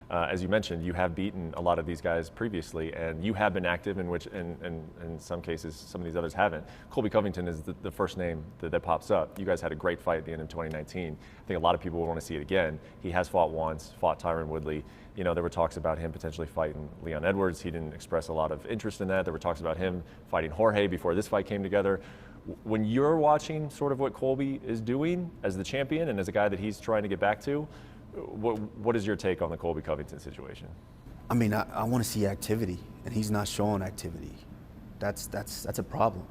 as you mentioned, you have beaten a lot of these guys previously, and you have been active, in which, in some cases, some of these others haven't. Colby Covington is the first name that pops up. You guys had a great fight at the end of 2019. I think a lot of people will want to see it again. He has fought once, fought Tyron Woodley. You know, there were talks about him potentially fighting Leon Edwards. He didn't express a lot of interest in that. There were talks about him fighting Jorge before this fight came together. When you're watching sort of what Colby is doing as the champion and as a guy that he's trying to get back to, what is your take on the Colby Covington situation? I mean, I want to see activity, and he's not showing activity. That's a problem.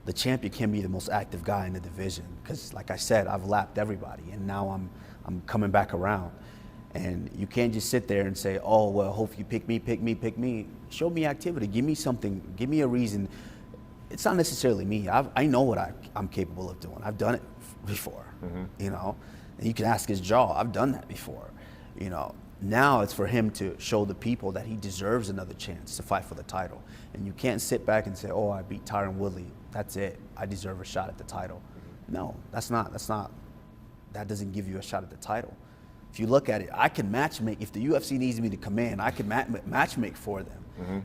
The champion can be the most active guy in the division because, like I said, I've lapped everybody, and now I'm coming back around. And you can't just sit there and say, oh, well, hope you pick me, pick me, pick me. Show me activity. Give me something. Give me a reason. It's not necessarily me. I know what I'm capable of doing. I've done it before, you know. And you can ask his jaw. I've done that before, you know. Now it's for him to show the people that he deserves another chance to fight for the title. And you can't sit back and say, oh, I beat Tyron Woodley. That's it. I deserve a shot at the title. No, that doesn't give you a shot at the title. If you look at it, I can matchmake. If the UFC needs me to come in, I can matchmake for them.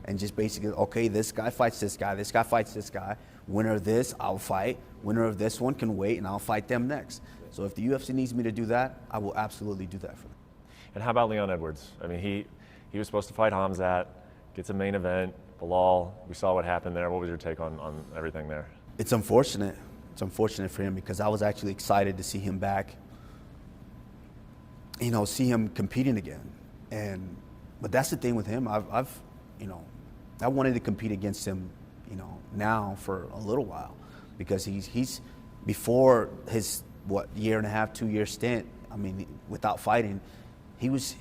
And just basically, okay, this guy fights this guy fights this guy. Winner of this, I'll fight. Winner of this one can wait, and I'll fight them next. So if the UFC needs me to do that, I will absolutely do that for them. And how about Leon Edwards? I mean, he was supposed to fight Hamzat, gets a main event, Bilal. We saw what happened there. What was your take on everything there? It's unfortunate. It's unfortunate for him because I was actually excited to see him back, you know, see him competing again. But that's the thing with him. I wanted to compete against him, you know, now for a little while because he's before his year and a half, 2 year stint. I mean, without fighting, he was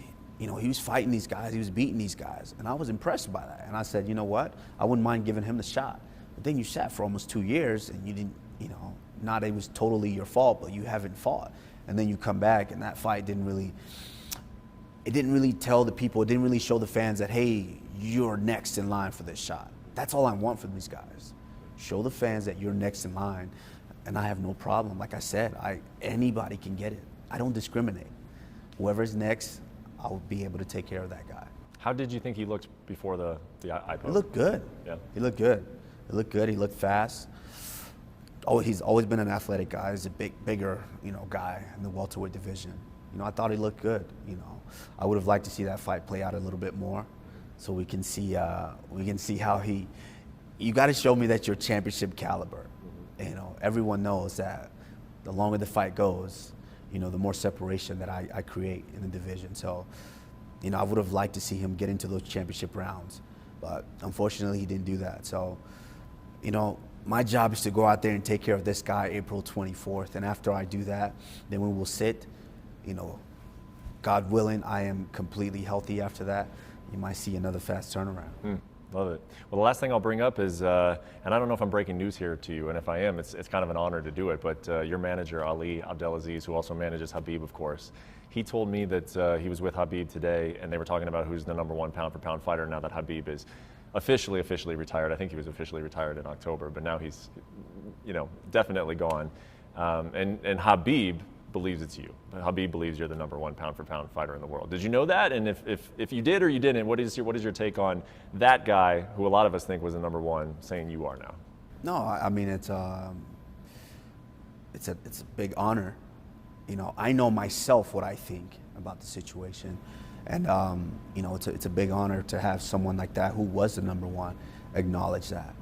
fighting these guys, he was beating these guys, and I was impressed by that. And I said, you know what, I wouldn't mind giving him the shot. But then you sat for almost 2 years, and you didn't, you know, not that it was totally your fault, but you haven't fought. And then you come back, and that fight didn't really tell the people, it didn't really show the fans that, hey, you're next in line for this shot. That's all I want from these guys. Show the fans that you're next in line, and I have no problem. Like I said, anybody can get it. I don't discriminate. Whoever's next, I'll be able to take care of that guy. How did you think he looked before the IPO? He looked good. Yeah. He looked good. He looked good. He looked fast. Oh, he's always been an athletic guy. He's a bigger, you know, guy in the welterweight division. You know, I thought he looked good. You know, I would have liked to see that fight play out a little bit more, so we can see how he. You got to show me that you're championship caliber. You know, everyone knows that the longer the fight goes, you know, the more separation that I create in the division. So, you know, I would have liked to see him get into those championship rounds, but unfortunately he didn't do that. So, you know, my job is to go out there and take care of this guy April 24th. And after I do that, then we will sit, you know, God willing, I am completely healthy after that. You might see another fast turnaround. Love it. Well, the last thing I'll bring up is, and I don't know if I'm breaking news here to you, and if I am, it's kind of an honor to do it, but your manager, Ali Abdelaziz, who also manages Khabib, of course, he told me that he was with Khabib today, and they were talking about who's the #1 pound-for-pound fighter now that Khabib is officially retired. I think he was officially retired in October, but now he's, you know, definitely gone. And Khabib believes it's you. Khabib believes you're the #1 pound-for-pound fighter in the world. Did you know that? And if you did or you didn't, what is your take on that guy who a lot of us think was the #1 saying you are now? No, I mean it's a big honor. You know, I know myself what I think about the situation, and you know, it's a big honor to have someone like that who was the #1 acknowledge that.